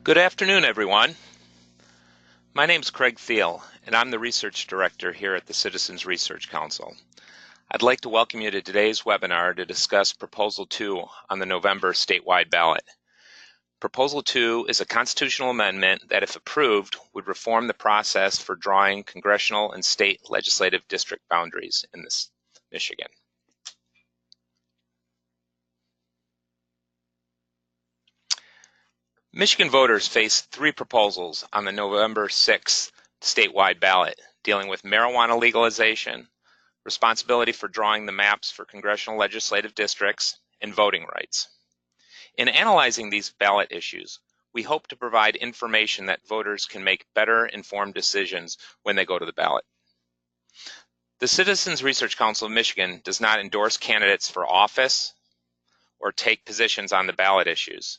Good afternoon, everyone. My name is Craig Thiel, and I'm the Research Director here at the Citizens Research Council. I'd like to welcome you to today's webinar to discuss Proposal 2 on the November statewide ballot. Proposal 2 is a constitutional amendment that, if approved, would reform the process for drawing congressional and state legislative district boundaries in Michigan. Michigan voters face three proposals on the November 6th statewide ballot, dealing with marijuana legalization, responsibility for drawing the maps for congressional legislative districts, and voting rights. In analyzing these ballot issues, we hope to provide information that voters can make better informed decisions when they go to the ballot. The Citizens Research Council of Michigan does not endorse candidates for office or take positions on the ballot issues.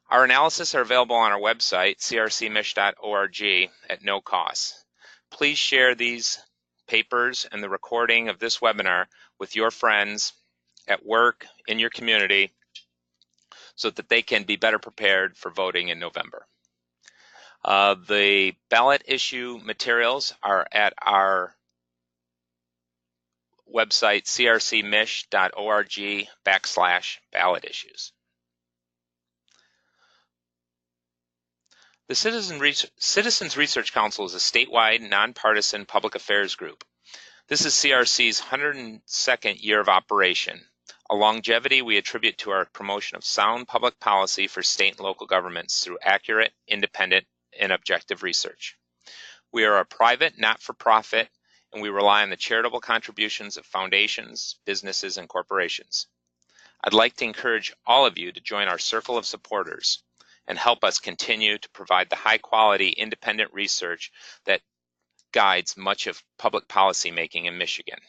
Our analysis are available on our website, crcmich.org, at no cost. Please share these papers and the recording of this webinar with your friends at work, in your community, so that they can be better prepared for voting in November. The ballot issue materials are at our website, crcmich.org/ballot issues. The Citizens Research Council is a statewide, nonpartisan public affairs group. This is CRC's 102nd year of operation. A longevity we attribute to our promotion of sound public policy for state and local governments through accurate, independent, and objective research. We are a private, not-for-profit, and we rely on the charitable contributions of foundations, businesses, and corporations. I'd like to encourage all of you to join our circle of supporters and help us continue to provide the high-quality, independent research that guides much of public policy making in Michigan.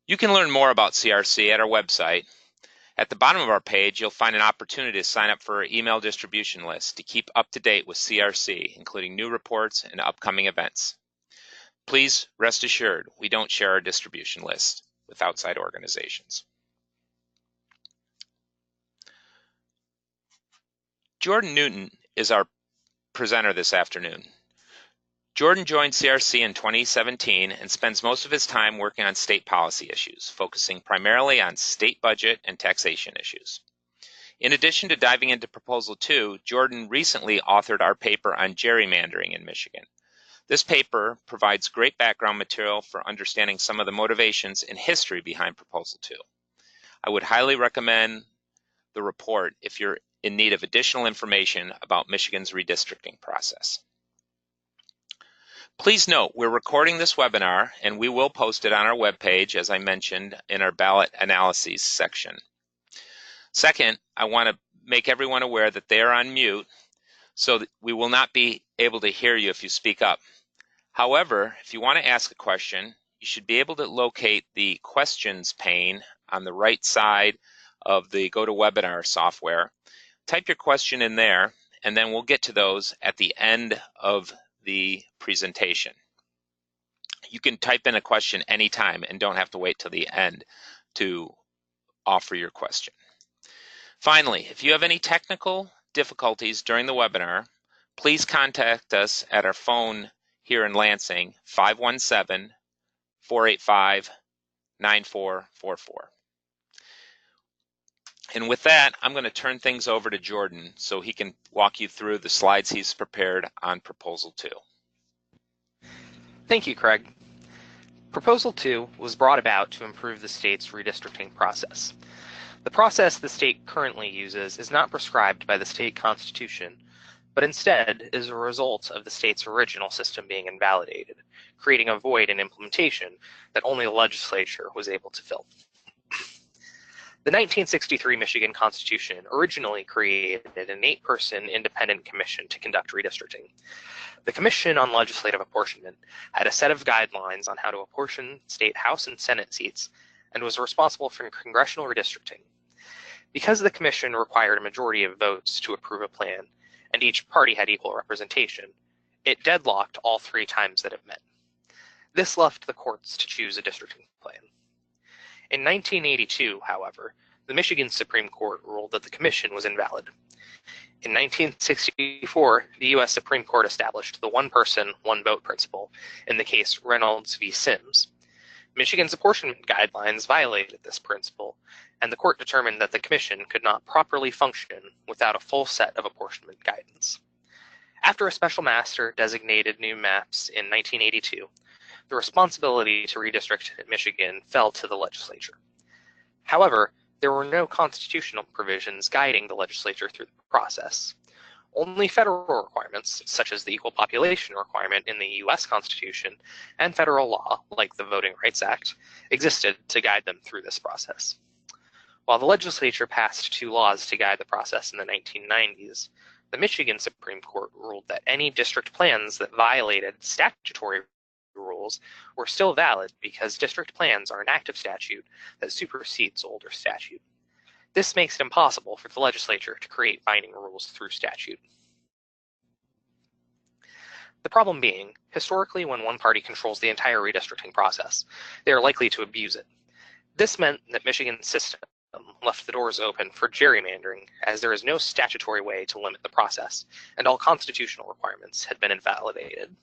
You can learn more about CRC at our website. At the bottom of our page, you'll find an opportunity to sign up for our email distribution list to keep up to date with CRC, including new reports and upcoming events. Please rest assured, we don't share our distribution list with outside organizations. Jordan Newton is our presenter this afternoon. Jordan joined CRC in 2017 and spends most of his time working on state policy issues, focusing primarily on state budget and taxation issues. In addition to diving into Proposal 2, Jordan recently authored our paper on gerrymandering in Michigan. This paper provides great background material for understanding some of the motivations and history behind Proposal 2. I would highly recommend the report if you're in need of additional information about Michigan's redistricting process. Please note, we're recording this webinar and we will post it on our webpage, as I mentioned, in our ballot analyses section. Second, I want to make everyone aware that they are on mute, so that we will not be able to hear you if you speak up. However, if you want to ask a question, you should be able to locate the questions pane on the right side of the GoToWebinar software. Type your question in there, and then we'll get to those at the end of the presentation. You can type in a question anytime and don't have to wait till the end to offer your question. Finally, if you have any technical difficulties during the webinar, please contact us at our phone here in Lansing, 517-485-9444. And with that, I'm going to turn things over to Jordan so he can walk you through the slides he's prepared on Proposal 2. Thank you, Craig. Proposal 2 was brought about to improve the state's redistricting process. The process the state currently uses is not prescribed by the state constitution, but instead is a result of the state's original system being invalidated, creating a void in implementation that only the legislature was able to fill. The 1963 Michigan Constitution originally created an 8-person independent commission to conduct redistricting. The Commission on Legislative Apportionment had a set of guidelines on how to apportion state House and Senate seats and was responsible for congressional redistricting. Because the commission required a majority of votes to approve a plan, and each party had equal representation, it deadlocked all 3 times that it met. This left the courts to choose a districting plan. In 1982, however, the Michigan Supreme Court ruled that the commission was invalid. In 1964, the U.S. Supreme Court established the one-person, one-vote principle in the case Reynolds v. Sims. Michigan's apportionment guidelines violated this principle, and the court determined that the commission could not properly function without a full set of apportionment guidance. After a special master designated new maps in 1982, the responsibility to redistrict in Michigan fell to the legislature. However, there were no constitutional provisions guiding the legislature through the process. Only federal requirements, such as the equal population requirement in the U.S. Constitution, and federal law, like the Voting Rights Act, existed to guide them through this process. While the legislature passed 2 laws to guide the process in the 1990s, the Michigan Supreme Court ruled that any district plans that violated statutory rules were still valid because district plans are an active statute that supersedes older statute. This makes it impossible for the legislature to create binding rules through statute. The problem being, historically when one party controls the entire redistricting process, they are likely to abuse it. This meant that Michigan's system left the doors open for gerrymandering, as there is no statutory way to limit the process, and all constitutional requirements had been invalidated.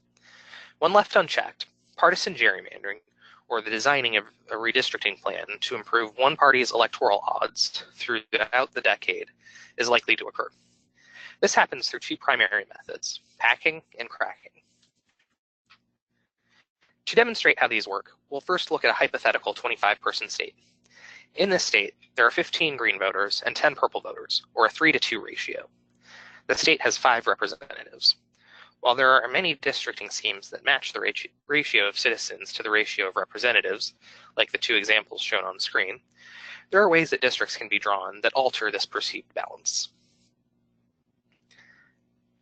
When left unchecked, partisan gerrymandering, or the designing of a redistricting plan to improve one party's electoral odds throughout the decade, is likely to occur. This happens through 2 primary methods, packing and cracking. To demonstrate how these work, we'll first look at a hypothetical 25-person state. In this state, there are 15 green voters and 10 purple voters, or a 3-to-2 ratio. The state has 5 representatives. While there are many districting schemes that match the ratio of citizens to the ratio of representatives, like the 2 examples shown on screen, there are ways that districts can be drawn that alter this perceived balance.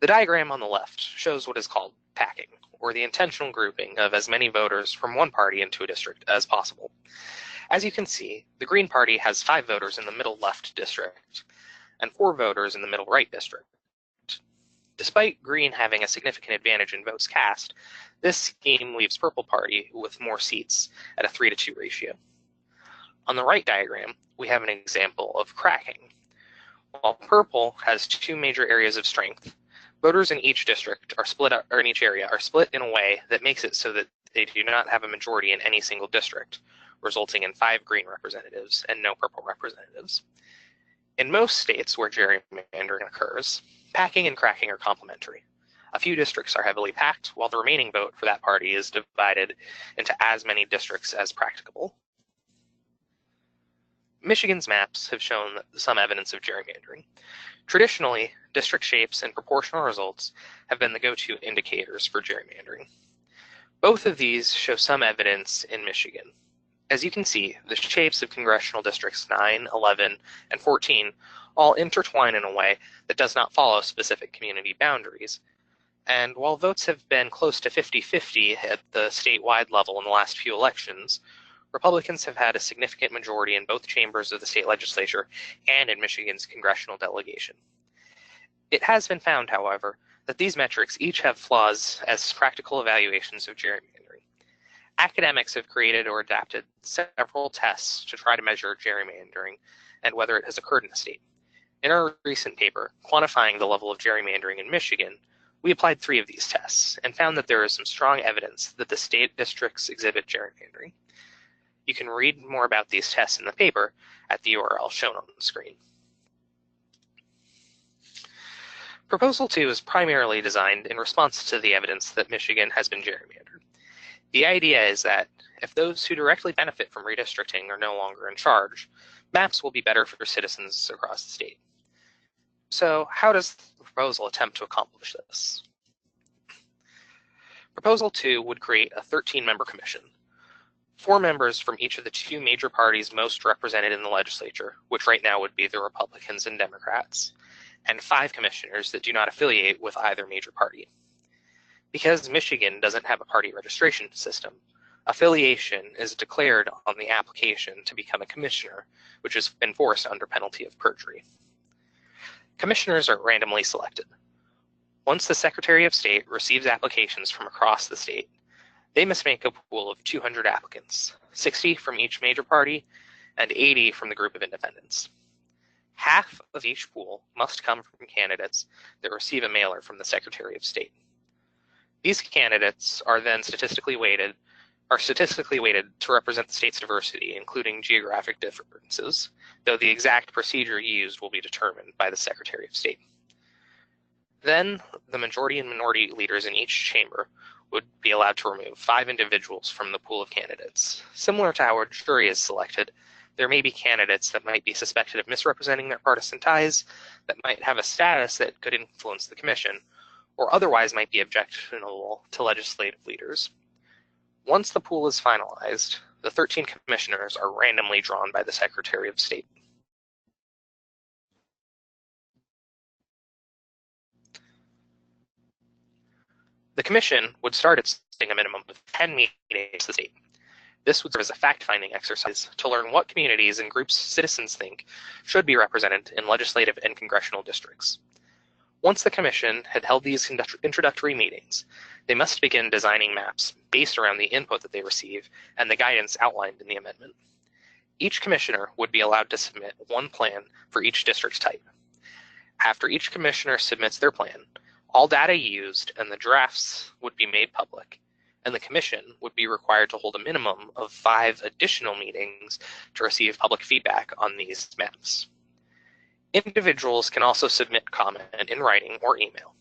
The diagram on the left shows what is called packing, or the intentional grouping of as many voters from one party into a district as possible. As you can see, the Green Party has 5 voters in the middle left district, and 4 voters in the middle right district. Despite Green having a significant advantage in votes cast, this scheme leaves Purple Party with more seats at a 3-to-2 ratio. On the right diagram, we have an example of cracking. While Purple has 2 major areas of strength, voters in each district are split in a way that makes it so that they do not have a majority in any single district, resulting in 5 green representatives and no purple representatives. In most states where gerrymandering occurs, packing and cracking are complementary. A few districts are heavily packed, while the remaining vote for that party is divided into as many districts as practicable. Michigan's maps have shown some evidence of gerrymandering. Traditionally, district shapes and proportional results have been the go-to indicators for gerrymandering. Both of these show some evidence in Michigan. As you can see, the shapes of congressional districts 9, 11, and 14 all intertwine in a way that does not follow specific community boundaries. And while votes have been close to 50-50 at the statewide level in the last few elections, Republicans have had a significant majority in both chambers of the state legislature and in Michigan's congressional delegation. It has been found, however, that these metrics each have flaws as practical evaluations of gerrymandering. Academics have created or adapted several tests to try to measure gerrymandering and whether it has occurred in the state. In our recent paper, Quantifying the Level of Gerrymandering in Michigan, we applied 3 of these tests and found that there is some strong evidence that the state districts exhibit gerrymandering. You can read more about these tests in the paper at the URL shown on the screen. Proposal 2 is primarily designed in response to the evidence that Michigan has been gerrymandered. The idea is that if those who directly benefit from redistricting are no longer in charge, maps will be better for citizens across the state. So how does the proposal attempt to accomplish this? Proposal 2 would create a 13-member commission. 4 members from each of the 2 major parties most represented in the legislature, which right now would be the Republicans and Democrats, and 5 commissioners that do not affiliate with either major party. Because Michigan doesn't have a party registration system, affiliation is declared on the application to become a commissioner, which has been enforced under penalty of perjury. Commissioners are randomly selected. Once the Secretary of State receives applications from across the state, they must make a pool of 200 applicants, 60 from each major party and 80 from the group of independents. Half of each pool must come from candidates that receive a mailer from the Secretary of State. These candidates are then statistically weighted to represent the state's diversity, including geographic differences, though the exact procedure used will be determined by the Secretary of State. Then, the majority and minority leaders in each chamber would be allowed to remove 5 individuals from the pool of candidates. Similar to how a jury is selected, there may be candidates that might be suspected of misrepresenting their partisan ties, that might have a status that could influence the commission, or otherwise might be objectionable to legislative leaders. Once the pool is finalized, the 13 commissioners are randomly drawn by the Secretary of State. The commission would start its a minimum of 10 meetings in the state. This would serve as a fact-finding exercise to learn what communities and groups citizens think should be represented in legislative and congressional districts. Once the commission had held these introductory meetings, they must begin designing maps based around the input that they receive and the guidance outlined in the amendment. Each commissioner would be allowed to submit one plan for each district type. After each commissioner submits their plan, all data used and the drafts would be made public, and the commission would be required to hold a minimum of 5 additional meetings to receive public feedback on these maps. Individuals can also submit comment in writing or email.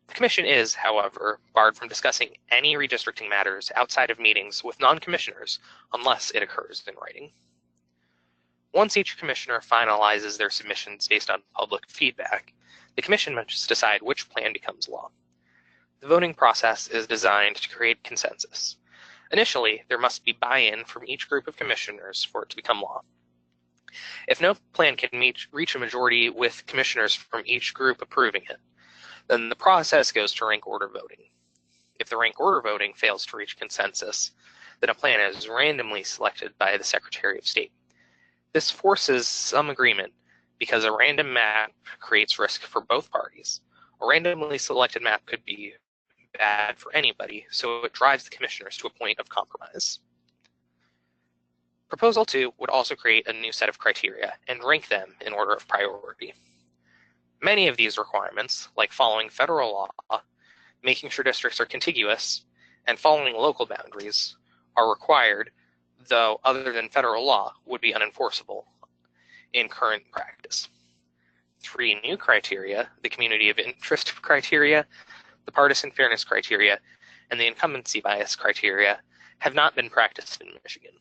The commission is, however, barred from discussing any redistricting matters outside of meetings with non-commissioners unless it occurs in writing. Once each commissioner finalizes their submissions based on public feedback, the commission must decide which plan becomes law. The voting process is designed to create consensus. Initially, there must be buy-in from each group of commissioners for it to become law. If no plan can reach a majority with commissioners from each group approving it, then the process goes to rank order voting. If the rank order voting fails to reach consensus, then a plan is randomly selected by the Secretary of State. This forces some agreement because a random map creates risk for both parties. A randomly selected map could be bad for anybody, so it drives the commissioners to a point of compromise. Proposal 2 would also create a new set of criteria and rank them in order of priority. Many of these requirements, like following federal law, making sure districts are contiguous, and following local boundaries, are required, though other than federal law would be unenforceable in current practice. 3 new criteria, the community of interest criteria, the partisan fairness criteria, and the incumbency bias criteria, have not been practiced in Michigan.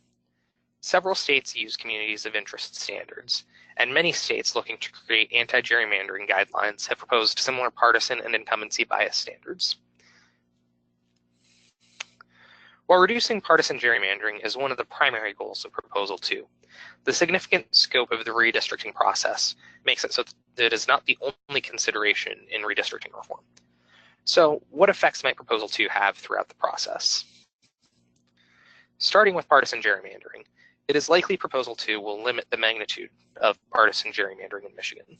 Several states use communities of interest standards, and many states looking to create anti-gerrymandering guidelines have proposed similar partisan and incumbency bias standards. While reducing partisan gerrymandering is one of the primary goals of Proposal 2, the significant scope of the redistricting process makes it so that it is not the only consideration in redistricting reform. So, what effects might Proposal 2 have throughout the process? Starting with partisan gerrymandering, it is likely Proposal 2 will limit the magnitude of partisan gerrymandering in Michigan.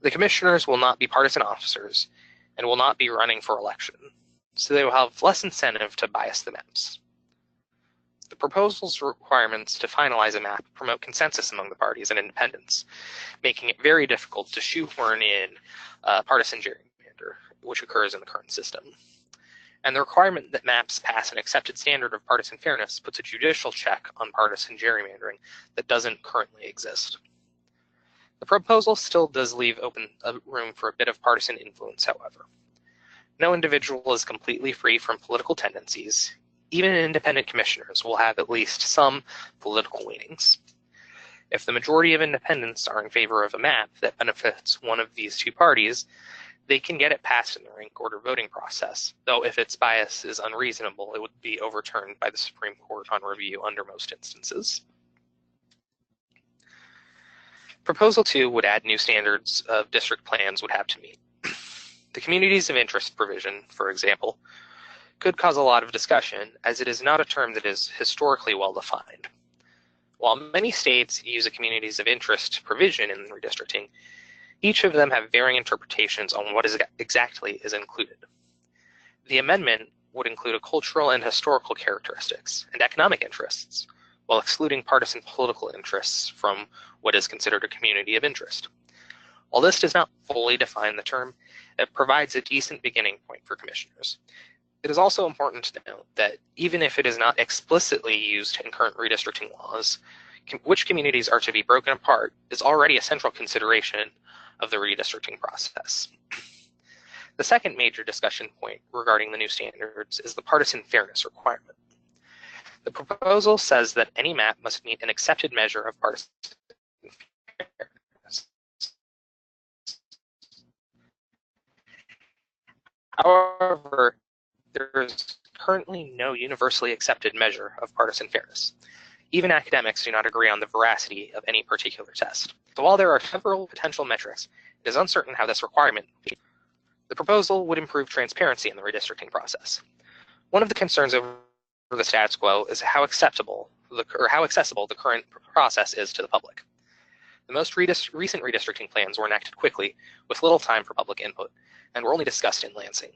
The commissioners will not be partisan officers and will not be running for election, so they will have less incentive to bias the maps. The proposal's requirements to finalize a map promote consensus among the parties and independents, making it very difficult to shoehorn in partisan gerrymander, which occurs in the current system. And the requirement that maps pass an accepted standard of partisan fairness puts a judicial check on partisan gerrymandering that doesn't currently exist. The proposal still does leave open room for a bit of partisan influence, however. No individual is completely free from political tendencies. Even independent commissioners will have at least some political leanings. If the majority of independents are in favor of a map that benefits one of these 2 parties, they can get it passed in the rank order voting process, though if its bias is unreasonable, it would be overturned by the Supreme Court on review under most instances. Proposal 2 would add new standards of district plans would have to meet. The communities of interest provision, for example, could cause a lot of discussion, as it is not a term that is historically well defined. While many states use a communities of interest provision in redistricting, each of them have varying interpretations on what exactly is included. The amendment would include cultural and historical characteristics and economic interests, while excluding partisan political interests from what is considered a community of interest. While this does not fully define the term, it provides a decent beginning point for commissioners. It is also important to note that even if it is not explicitly used in current redistricting laws, which communities are to be broken apart is already a central consideration of the redistricting process. The second major discussion point regarding the new standards is the partisan fairness requirement. The proposal says that any map must meet an accepted measure of partisan fairness. However, there is currently no universally accepted measure of partisan fairness. Even academics do not agree on the veracity of any particular test. So while there are several potential metrics, it is uncertain how this requirement will be. The proposal would improve transparency in the redistricting process. One of the concerns over the status quo is how accessible the current process is to the public. The most recent redistricting plans were enacted quickly, with little time for public input, and were only discussed in Lansing.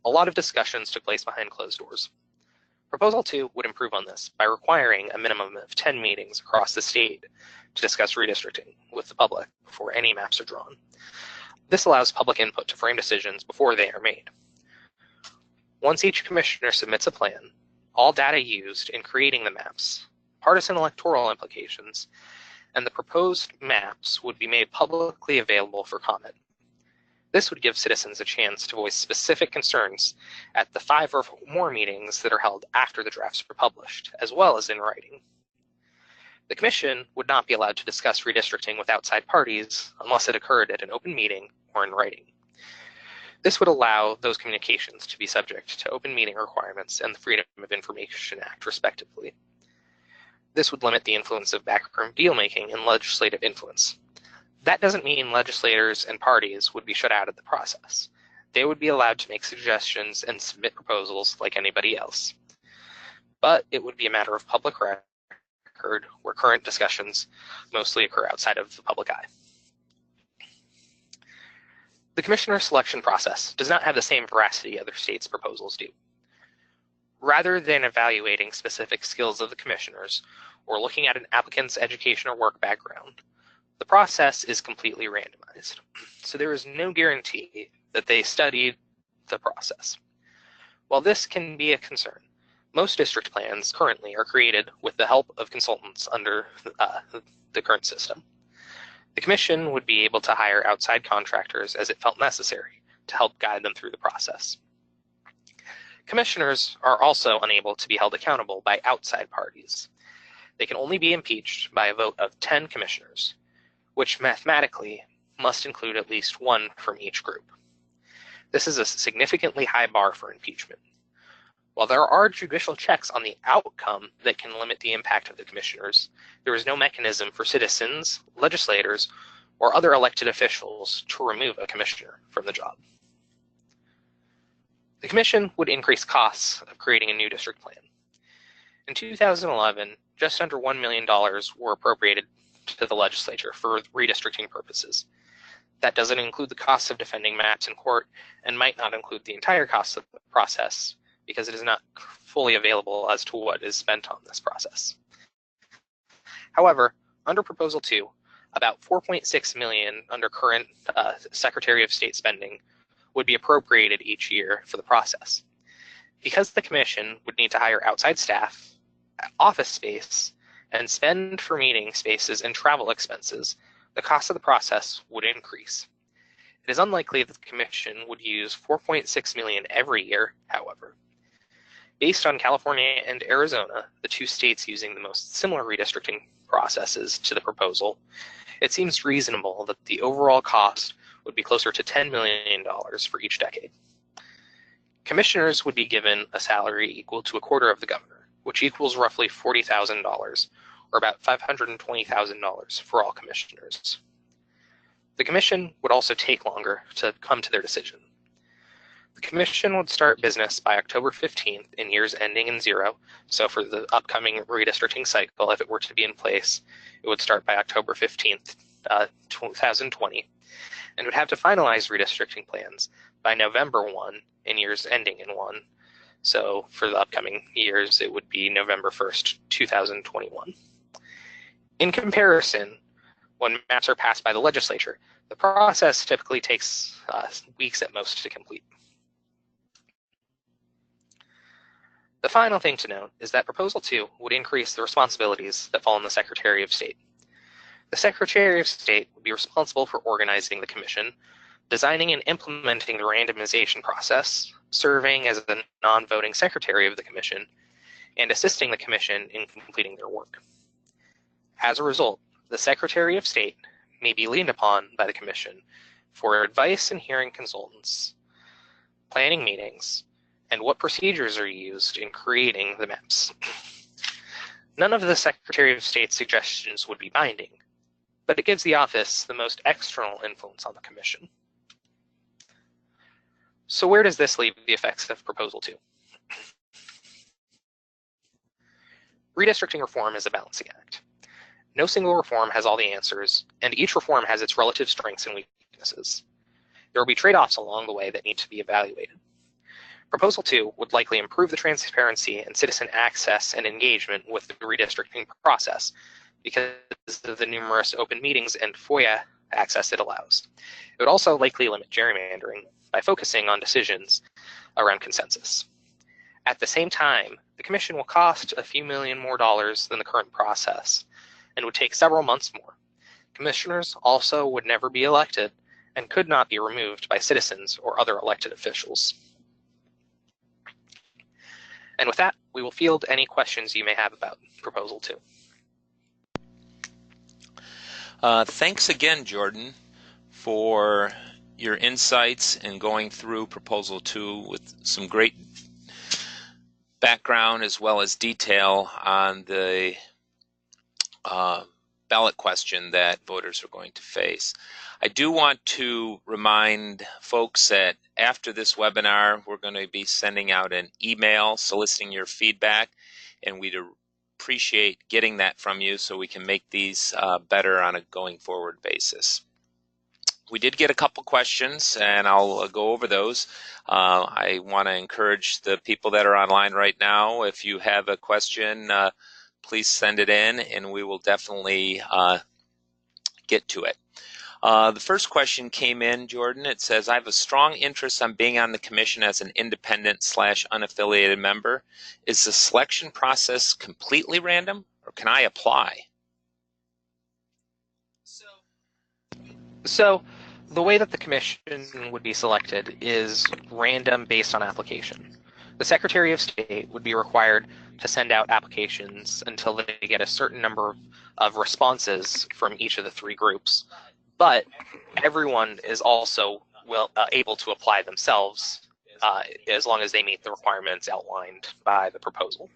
A lot of discussions took place behind closed doors. Proposal 2 would improve on this by requiring a minimum of 10 meetings across the state to discuss redistricting with the public before any maps are drawn. This allows public input to frame decisions before they are made. Once each commissioner submits a plan, all data used in creating the maps, partisan electoral implications, and the proposed maps would be made publicly available for comment. This would give citizens a chance to voice specific concerns at the 5 or more meetings that are held after the drafts are published, as well as in writing. The Commission would not be allowed to discuss redistricting with outside parties unless it occurred at an open meeting or in writing. This would allow those communications to be subject to open meeting requirements and the Freedom of Information Act, respectively. This would limit the influence of backroom deal-making and legislative influence. That doesn't mean legislators and parties would be shut out of the process. They would be allowed to make suggestions and submit proposals like anybody else. But it would be a matter of public record where current discussions mostly occur outside of the public eye. The commissioner selection process does not have the same veracity other states' proposals do. Rather than evaluating specific skills of the commissioners or looking at an applicant's education or work background, the process is completely randomized, so there is no guarantee that they studied the process. While this can be a concern, most district plans currently are created with the help of consultants under the current system. The Commission would be able to hire outside contractors as it felt necessary to help guide them through the process. Commissioners are also unable to be held accountable by outside parties. They can only be impeached by a vote of 10 commissioners, which mathematically must include at least one from each group. This is a significantly high bar for impeachment. While there are judicial checks on the outcome that can limit the impact of the commissioners, there is no mechanism for citizens, legislators, or other elected officials to remove a commissioner from the job. The Commission would increase costs of creating a new district plan. In 2011, just under $1 million were appropriated to the legislature for redistricting purposes. That doesn't include the costs of defending maps in court and might not include the entire cost of the process because it is not fully available as to what is spent on this process. However, under Proposal 2, about $4.6 million under current Secretary of State spending would be appropriated each year for the process. Because the Commission would need to hire outside staff, office space, and spend for meeting spaces and travel expenses, the cost of the process would increase. It is unlikely that the Commission would use $4.6 million every year, however. Based on California and Arizona, the two states using the most similar redistricting processes to the proposal, it seems reasonable that the overall cost would be closer to $10 million for each decade. Commissioners would be given a salary equal to a quarter of the governor, which equals roughly $40,000, or about $520,000 for all commissioners. The Commission would also take longer to come to their decision. The Commission would start business by October 15th in years ending in 0, so for the upcoming redistricting cycle, if it were to be in place, it would start by October 15th, 2020, and would have to finalize redistricting plans by November 1 in years ending in 1, So for the upcoming years, it would be November 1st, 2021. In comparison, when maps are passed by the legislature, the process typically takes weeks at most to complete. The final thing to note is that Proposal 2 would increase the responsibilities that fall on the Secretary of State. The Secretary of State would be responsible for organizing the Commission, designing and implementing the randomization process, serving as the non-voting Secretary of the Commission, and assisting the Commission in completing their work. As a result, the Secretary of State may be leaned upon by the Commission for advice and hearing consultants, planning meetings, and what procedures are used in creating the maps. None of the Secretary of State's suggestions would be binding, but it gives the office the most external influence on the Commission. So where does this leave the effects of Proposal 2? Redistricting reform is a balancing act. No single reform has all the answers, and each reform has its relative strengths and weaknesses. There will be trade-offs along the way that need to be evaluated. Proposal 2 would likely improve the transparency and citizen access and engagement with the redistricting process because of the numerous open meetings and FOIA access it allows. It would also likely limit gerrymandering by focusing on decisions around consensus. At the same time, the Commission will cost a few million more dollars than the current process and would take several months more. Commissioners also would never be elected and could not be removed by citizens or other elected officials. And with that, we will field any questions you may have about Proposal 2. Thanks again, Jordan, for your insights and going through Proposal 2 with some great background as well as detail on the ballot question that voters are going to face. I do want to remind folks that after this webinar, we're going to be sending out an email soliciting your feedback, and we'd appreciate getting that from you so we can make these better on a going forward basis. We did get a couple questions, and I'll go over those. I want to encourage the people that are online right now, if you have a question, please send it in, and we will definitely get to it. The first question came in, Jordan. It says, I have a strong interest on being on the commission as an independent/unaffiliated member. Is the selection process completely random, or can I apply? So the way that the commission would be selected is random based on application. The Secretary of State would be required to send out applications until they get a certain number of responses from each of the three groups. But everyone is also able to apply themselves as long as they meet the requirements outlined by the proposal.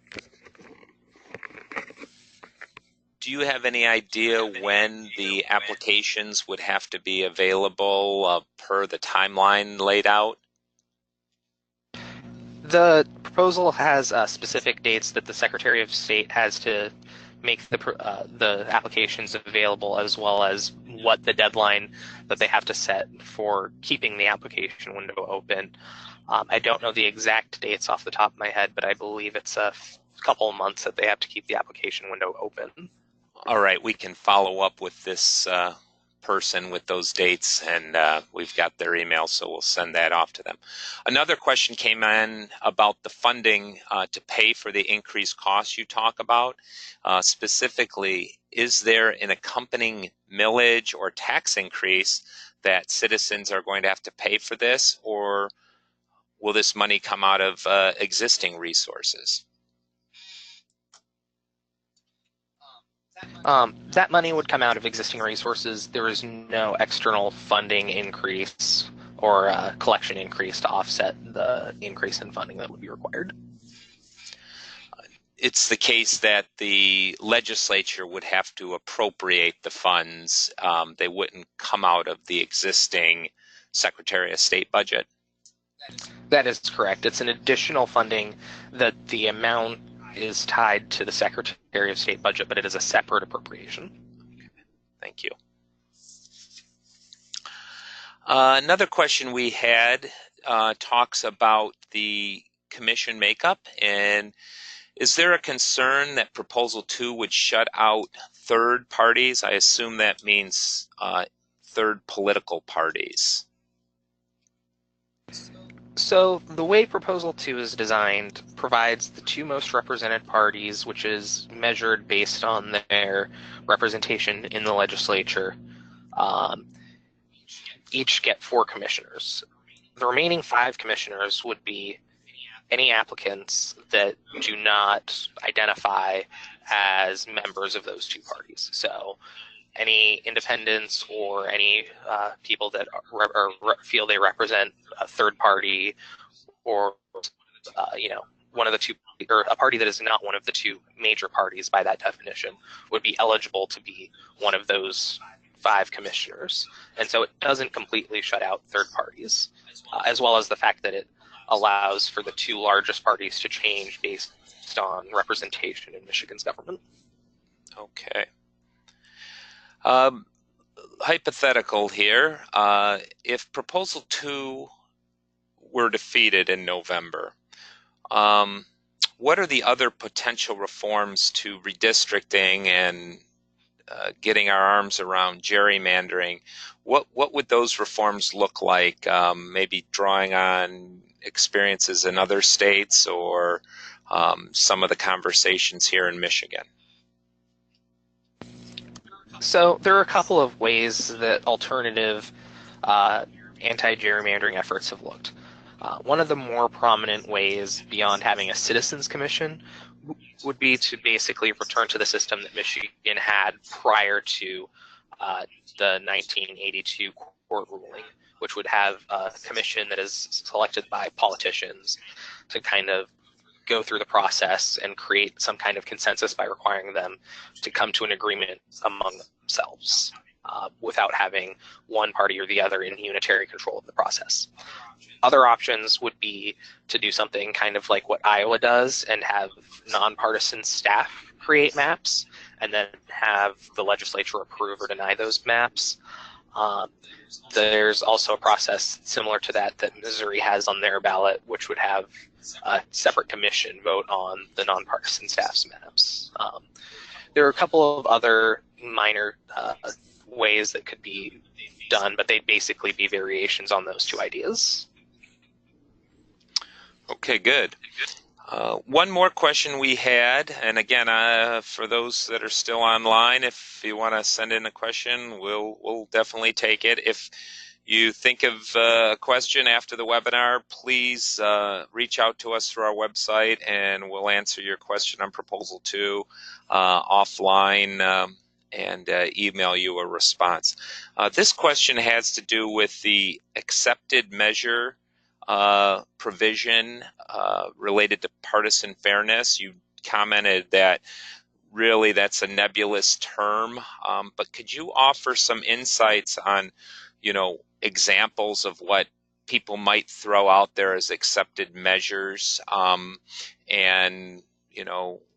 Do you have any idea when the applications would have to be available per the timeline laid out? The proposal has specific dates that the Secretary of State has to make the applications available, as well as what the deadline that they have to set for keeping the application window open. I don't know the exact dates off the top of my head, but I believe it's a couple of months that they have to keep the application window open. All right, we can follow up with this person with those dates, and we've got their email, so we'll send that off to them. Another question came in about the funding to pay for the increased costs you talk about. Specifically, is there an accompanying millage or tax increase that citizens are going to have to pay for this, or will this money come out of existing resources? That money would come out of existing resources. There is no external funding increase or collection increase to offset the increase in funding that would be required. It's the case that the legislature would have to appropriate the funds. They wouldn't come out of the existing Secretary of State budget. That is correct. It's an additional funding that the amount is tied to the Secretary of State budget, but it is a separate appropriation. Okay. Thank you. Another question we had talks about the commission makeup? And is there a concern that Proposal 2 would shut out third parties? I assume that means third political parties. So the way Proposal 2 is designed provides the two most represented parties, which is measured based on their representation in the legislature, each get 4 commissioners. The remaining 5 commissioners would be any applicants that do not identify as members of those two parties. So any independents or any people that feel they represent a third party, or one of the two, or a party that is not one of the two major parties by that definition, would be eligible to be one of those 5 commissioners. And so it doesn't completely shut out third parties, as well as the fact that it allows for the 2 largest parties to change based on representation in Michigan's government. Okay. Hypothetical here. If Proposal 2 were defeated in November, what are the other potential reforms to redistricting and getting our arms around gerrymandering? What would those reforms look like? Maybe drawing on experiences in other states, or some of the conversations here in Michigan? So there are a couple of ways that alternative anti-gerrymandering efforts have looked. One of the more prominent ways, beyond having a citizens commission, would be to basically return to the system that Michigan had prior to the 1982 court ruling, which would have a commission that is selected by politicians to kind of go through the process and create some kind of consensus by requiring them to come to an agreement among themselves without having one party or the other in unitary control of the process. Other options would be to do something kind of like what Iowa does and have nonpartisan staff create maps and then have the legislature approve or deny those maps. There's also a process similar to that Missouri has on their ballot, which would have a separate commission vote on the nonpartisan staff's maps. There are a couple of other minor ways that could be done, but they'd basically be variations on those 2 ideas. Okay, good. One more question we had, and again, for those that are still online, if you want to send in a question, we'll definitely take it. If you think of a question after the webinar, please reach out to us through our website, and we'll answer your question on Proposal 2 offline and email you a response. This question has to do with the accepted measure provision related to partisan fairness. You commented that really that's a nebulous term, but could you offer some insights on, examples of what people might throw out there as accepted measures, and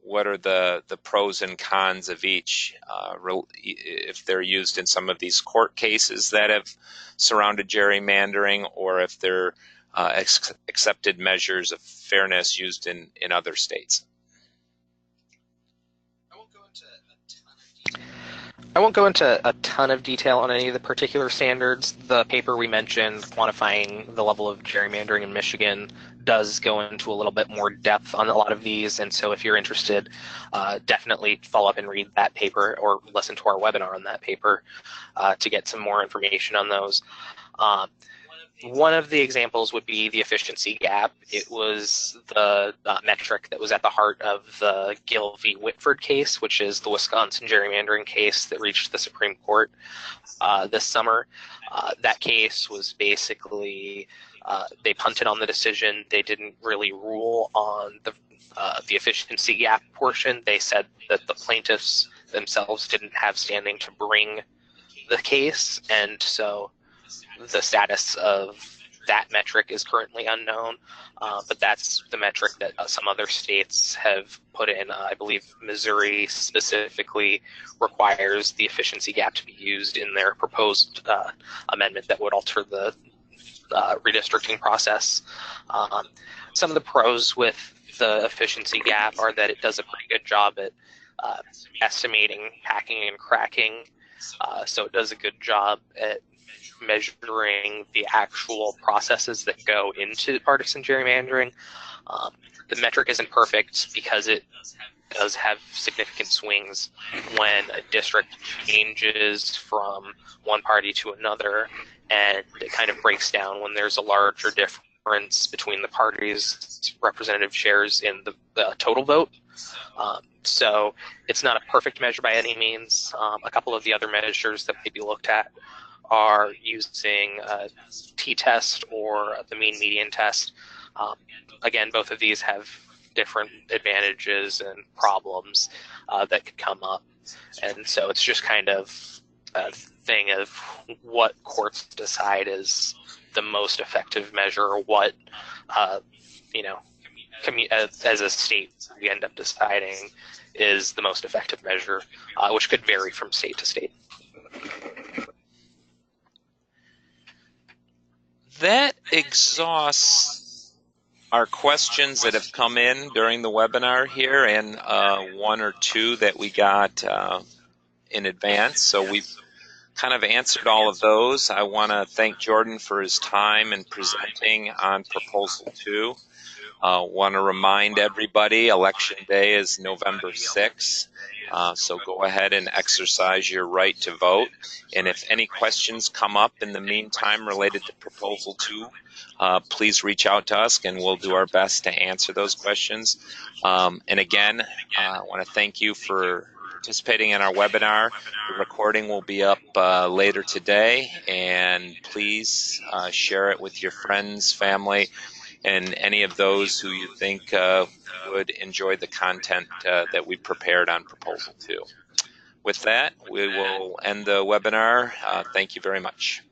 what are the pros and cons of each, if they're used in some of these court cases that have surrounded gerrymandering, or if they're accepted measures of fairness used in other states? I won't go into a ton of detail on any of the particular standards. The paper we mentioned, quantifying the level of gerrymandering in Michigan, does go into a little bit more depth on a lot of these. And so if you're interested, definitely follow up and read that paper or listen to our webinar on that paper to get some more information on those. One of the examples would be the efficiency gap. It was the metric that was at the heart of the Gill v. Whitford case, which is the Wisconsin gerrymandering case that reached the Supreme Court this summer. That case was basically, they punted on the decision. They didn't really rule on the efficiency gap portion. They said that the plaintiffs themselves didn't have standing to bring the case, and so the status of that metric is currently unknown, but that's the metric that some other states have put in. I believe Missouri specifically requires the efficiency gap to be used in their proposed amendment that would alter the redistricting process. Some of the pros with the efficiency gap are that it does a pretty good job at estimating hacking and cracking. So it does a good job at measuring the actual processes that go into partisan gerrymandering. The metric isn't perfect because it does have significant swings when a district changes from one party to another, and it kind of breaks down when there's a larger difference between the parties' representative shares in the total vote. So it's not a perfect measure by any means. A couple of the other measures that may be looked at are using a t-test or the mean median test. Again, both of these have different advantages and problems that could come up. And so it's just kind of a thing of what courts decide is the most effective measure, or what, as a state, we end up deciding is the most effective measure, which could vary from state to state. That exhausts our questions that have come in during the webinar here, and one or two that we got in advance. So we've kind of answered all of those. I want to thank Jordan for his time in presenting on Proposal 2. Want to remind everybody, Election Day is November 6th. So go ahead and exercise your right to vote. And if any questions come up in the meantime related to Proposal 2, please reach out to us and we'll do our best to answer those questions. And again, I want to thank you for participating in our webinar. The recording will be up later today, and please share it with your friends, family, and any of those who you think would enjoy the content that we prepared on Proposal 2. With that, we will end the webinar. Thank you very much.